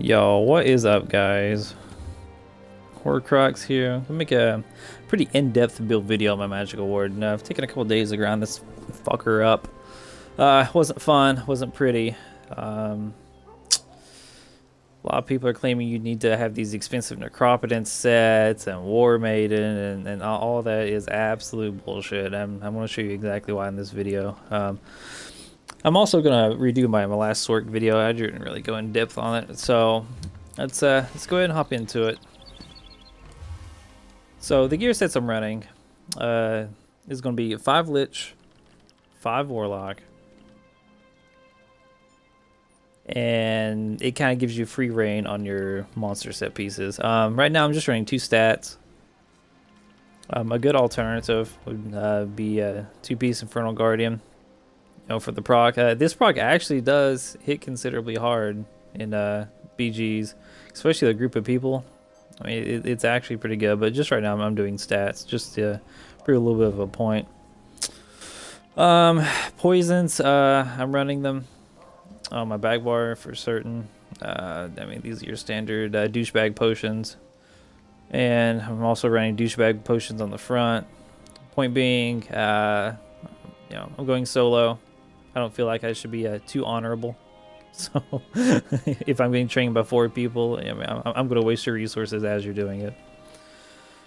Yo, what is up, guys? Horcrux here. I'll make a pretty in-depth build video on my Magicka Warden. I've taken a couple days to grind this fucker up. Wasn't fun, wasn't pretty. A lot of people are claiming you need to have these expensive Necropotence sets and War Maiden, and all that is absolute bullshit. I'm going to show you exactly why in this video. I'm also going to redo my last Sork video. I didn't really go in depth on it, so let's go ahead and hop into it. So the gear sets I'm running is going to be 5 Lich, 5 Warlock, and it kind of gives you free reign on your monster set pieces. Right now I'm just running 2 stats. A good alternative would be a 2-piece Infernal Guardian. You know, for the proc. This proc actually does hit considerably hard in BGs, especially the group of people. I mean, it's actually pretty good, but just right now I'm doing stats just to prove a little bit of a point. Poisons, I'm running them on my back bar for certain. I mean, these are your standard douchebag potions, and I'm also running douchebag potions on the front. Point being, you know, I'm going solo. I don't feel like I should be too honorable. So if I'm getting trained by 4 people, I mean, I'm going to waste your resources as you're doing it.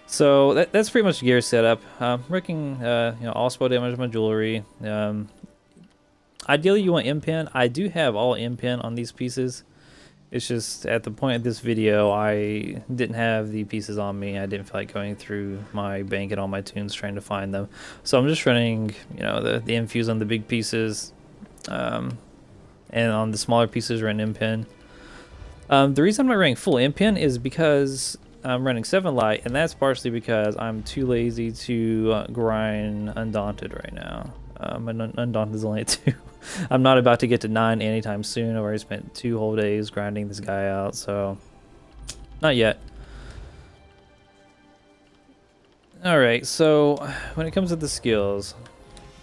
So that's pretty much the gear setup. Wrecking you know, all spell damage on my jewelry. Ideally you want impin. I do have all impin on these pieces. It's just at the point of this video I didn't have the pieces on me. I didn't feel like going through my bank and all my tunes trying to find them. So I'm just running, you know, the infuse on the big pieces, and on the smaller pieces run impin. The reason I'm not running full impin is because I'm running 7 light, and that's partially because I'm too lazy to grind Undaunted right now. Undaunted is only at 2. I'm not about to get to 9 anytime soon. I've already spent 2 whole days grinding this guy out, so not yet. Alright, so when it comes to the skills,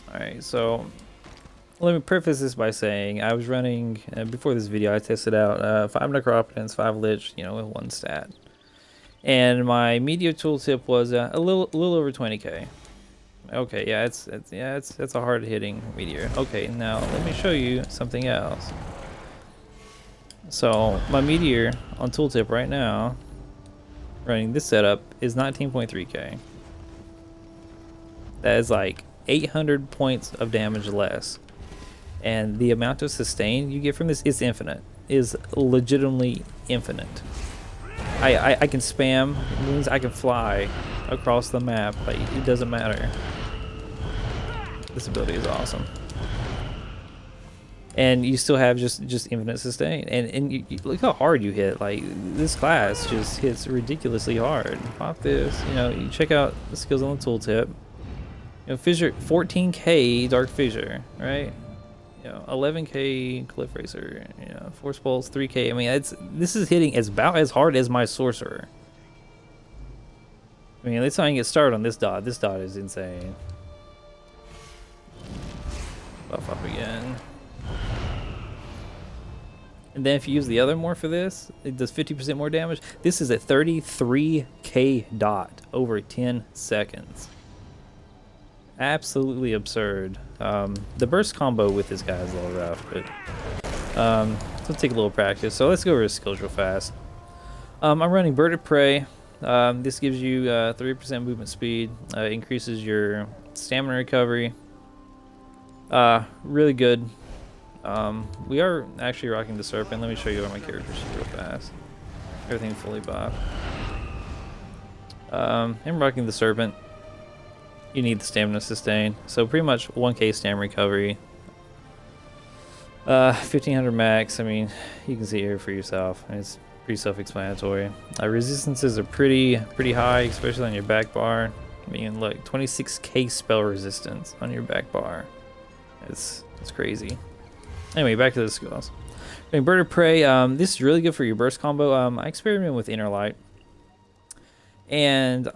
alright, so let me preface this by saying I was running, before this video I tested out 5 Necropotence, 5 Lich, you know, with 1 stat. And my media tooltip was a little over 20k. Okay, yeah, it's a hard hitting meteor. Okay, now let me show you something else. So my meteor on tooltip right now, running this setup, is 19.3k. That is like 800 points of damage less, and the amount of sustain you get from this is infinite. Is legitimately infinite. I can spam means I can fly across the map. Like, it doesn't matter. This ability is awesome, and you still have just infinite sustain. And you look how hard you hit. Like, this class just hits ridiculously hard. Pop this. You know, you check out the skills on the tooltip. You know, fissure 14k dark fissure, right? You know, 11k cliff racer. You know, force pulse 3k. I mean, this is hitting about as hard as my sorcerer. I mean, let's not even get started on this dot. This dot is insane. Buff up again. And then if you use the other morph for this, it does 50% more damage. This is a 33k dot over 10 seconds. Absolutely absurd. The burst combo with this guy is a little rough, but it'll take a little practice. So let's go over his skills real fast. I'm running Bird of Prey. This gives you 30% movement speed, increases your stamina recovery. Really good. We are actually rocking the Serpent. Let me show you what my character is real fast. Everything fully buffed. I'm rocking the Serpent. You need the stamina sustain, so pretty much 1k stamina recovery. 1500 max. I mean, you can see here for yourself. It's pretty self-explanatory. Resistances are pretty high, especially on your back bar. I mean, look, 26k spell resistance on your back bar. It's crazy. Anyway, back to the skills. I mean, Bird of Prey. This is really good for your burst combo. I experimented with Inner Light, and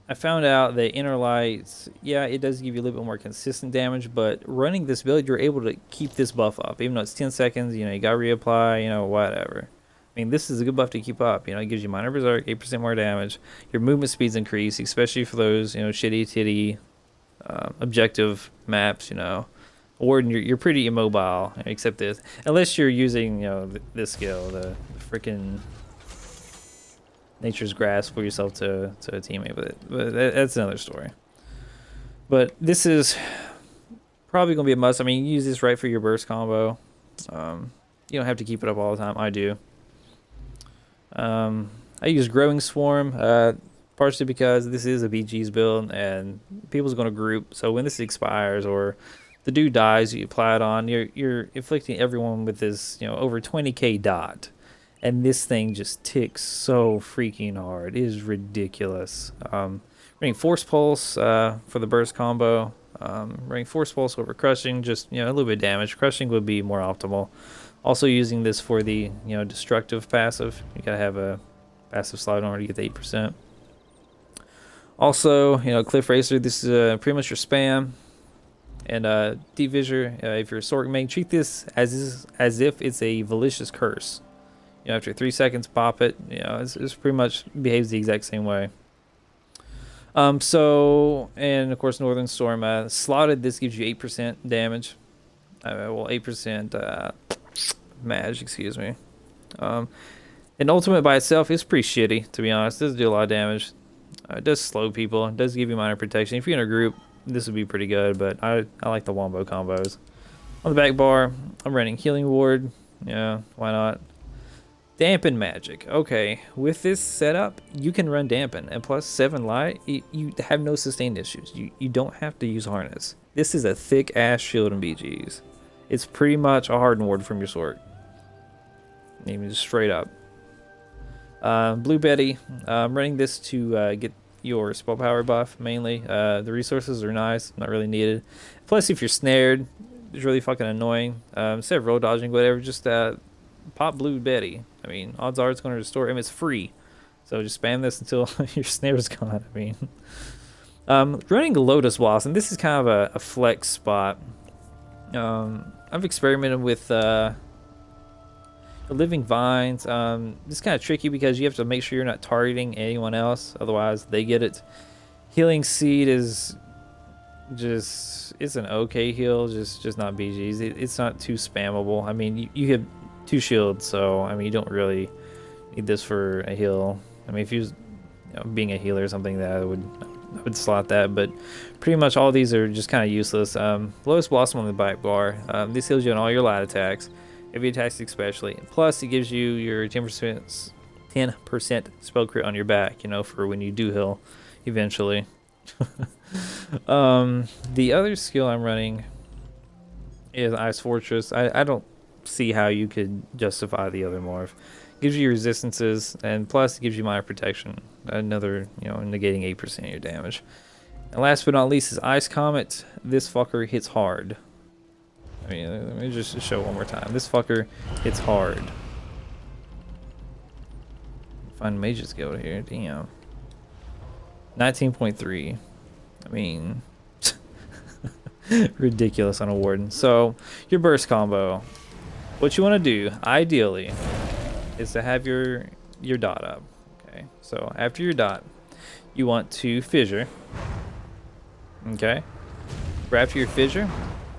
I found out that Inner Light, yeah, it does give you a little bit more consistent damage, but running this build, you're able to keep this buff up, even though it's 10 seconds. You know, you got to reapply. You know, whatever. I mean, this is a good buff to keep up. You know, it gives you minor berserk, 8% more damage. Your movement speeds increase, especially for those, you know, shitty titty objective maps. You know, Warden, you're pretty immobile, except this, unless you're using, you know, this skill, the freaking Nature's Grasp for yourself to a teammate with it. But that's another story. But this is probably gonna be a must. I mean, you use this right for your burst combo. You don't have to keep it up all the time. I do. I use Growing Swarm, partially because this is a BG's build and people's going to group. So when this expires or the dude dies, you apply it on. You're inflicting everyone with this, you know, over 20k dot, and this thing just ticks so freaking hard. It is ridiculous. Running Force Pulse for the burst combo. Running Force Pulse over Crushing, just, you know, a little bit of damage. Crushing would be more optimal. Also using this for the, you know, destructive passive. You gotta have a passive slide on to get the 8%. Also, you know, Cliff Racer, this is pretty much your spam. And Deep Visor, if you're a Sork main, treat this as if it's a Malicious Curse. You know, after 3 seconds, pop it. You know, it's pretty much behaves the exact same way. So, and of course, Northern Storm, slotted, this gives you 8% damage. Well, 8% Mag, excuse me. And Ultimate by itself is pretty shitty, to be honest. It doesn't do a lot of damage. It does slow people. It does give you minor protection. If you're in a group, this would be pretty good, but I like the wombo combos. On the back bar, I'm running Healing Ward. Yeah, why not? Dampen Magic. Okay, with this setup, you can run Dampen, and plus 7 light, you have no sustained issues. You don't have to use Harness. This is a thick ass shield in BGs. It's pretty much a hardened ward from your sword. Even just straight up. Blue Betty. I'm running this to get your spell power buff mainly. The resources are nice, not really needed. Plus, if you're snared, it's really fucking annoying. Instead of roll dodging, whatever, just pop Blue Betty. I mean, odds are it's going to restore him. It's free, so just spam this until your snare is gone. I mean, running Lotus Blossom. This is kind of a flex spot. I've experimented with Living Vines. This is kind of tricky because you have to make sure you're not targeting anyone else, otherwise they get it. Healing Seed is just, it's an okay heal, just not BGs. It's not too spammable. I mean, you have 2 shields, so I mean, you don't really need this for a heal. I mean, if you was, you know, being a healer or something, that I would slot that, but pretty much all these are just kind of useless. Lotus Blossom on the back bar. This heals you on all your light attacks, heavy attacks especially. Plus, it gives you your 10% spell crit on your back, you know, for when you do heal eventually. The other skill I'm running is Ice Fortress. I don't see how you could justify the other morph. Gives you resistances, and plus it gives you minor protection, another, you know, negating 8% of your damage. And last but not least is Ice Comet. This fucker hits hard. I mean, let me just show one more time. This fucker hits hard. Find Mage's Guild here. Damn. 19.3. I mean, ridiculous on a Warden. So your burst combo. What you want to do, ideally, is to have your dot up. Okay, so after your dot, you want to fissure. Okay, right after your fissure,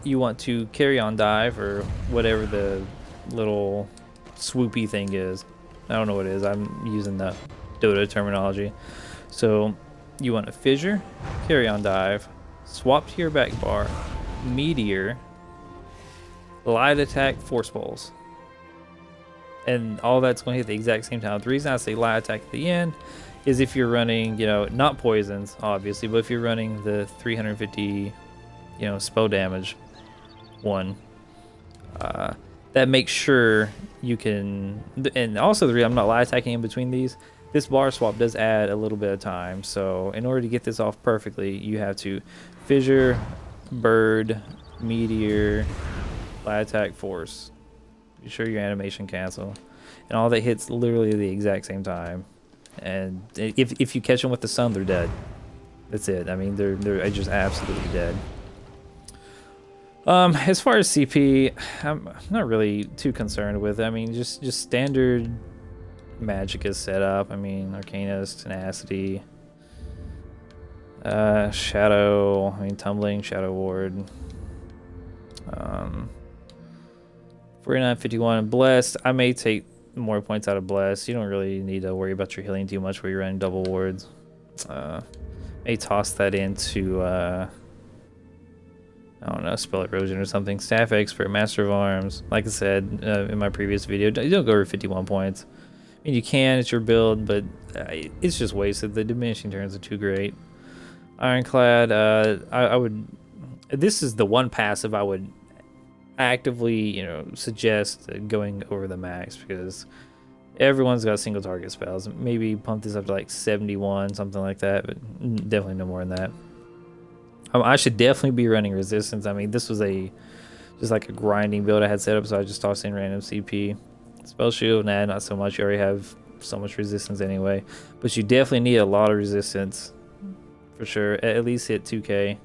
you want to carry on dive, or whatever the little swoopy thing is. I don't know what it is. I'm using the Dota terminology. So you want to fissure, carry on dive, swap to your back bar, meteor, light attack, force pulse. And all that's going to hit the exact same time. The reason I say light attack at the end is if you're running, you know, not poisons, obviously, but if you're running the 350, you know, spell damage one, that makes sure you can. And also the reason I'm not light attacking in between these, this bar swap does add a little bit of time. So in order to get this off perfectly, you have to fissure, bird, meteor, light attack, force. Be sure your animation cancel, and all that hits literally the exact same time. And if you catch them with the sun, they're dead. That's it. I mean, they're just absolutely dead. As far as CP, I'm not really too concerned with it. I mean, just standard Magicka set up. I mean, Arcanist, Tenacity, Shadow. I mean, Tumbling, Shadow Ward. 49, 51, Blessed. I may take more points out of Blessed. You don't really need to worry about your healing too much where you're running double wards. May toss that into I don't know, Spell Erosion or something. Staff Expert, Master of Arms. Like I said in my previous video, you don't go over 51 points. I mean, you can, it's your build, but it's just wasted. The diminishing turns are too great. Ironclad, I would... This is the one passive I would actively, suggest going over the max, because everyone's got single target spells. Maybe pump this up to like 71, something like that, but definitely no more than that. I should definitely be running resistance. I mean, this was just like a grinding build I had set up, so I just tossed in random CP. Spell shield, nah, not so much. You already have so much resistance anyway, but you definitely need a lot of resistance for sure. At least hit 2k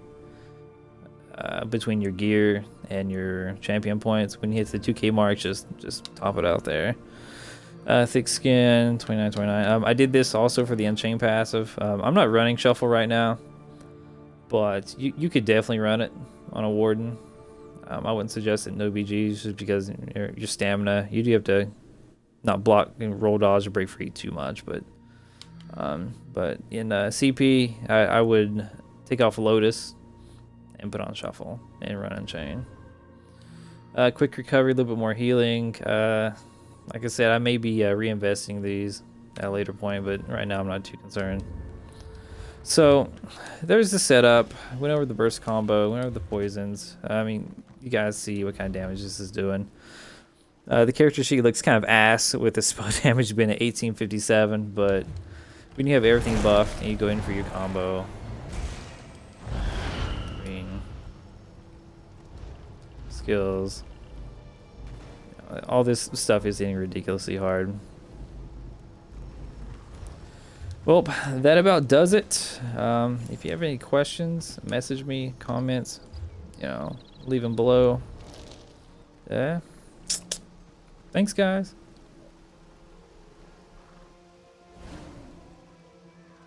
between your gear and your champion points. When you hit the 2k mark, just top it out there. Thick Skin, 29. I did this also for the Unchained passive. I'm not running Shuffle right now, but you could definitely run it on a Warden. I wouldn't suggest it no BGs just because your stamina, you do have to not block and roll dodge or break free too much, but in CP, I would take off Lotus and put on Shuffle and run Unchained. Quick recovery, a little bit more healing. Like I said, I may be reinvesting these at a later point, but right now I'm not too concerned. So there's the setup. Went over the burst combo, went over the poisons. I mean, you guys see what kind of damage this is doing. The character sheet looks kind of ass with the spell damage being at 1857, but when you have everything buffed and you go in for your combo, I mean, skills, all this stuff is hitting ridiculously hard. Well, that about does it. If you have any questions, message me, comments, leave them below. Yeah. Thanks, guys.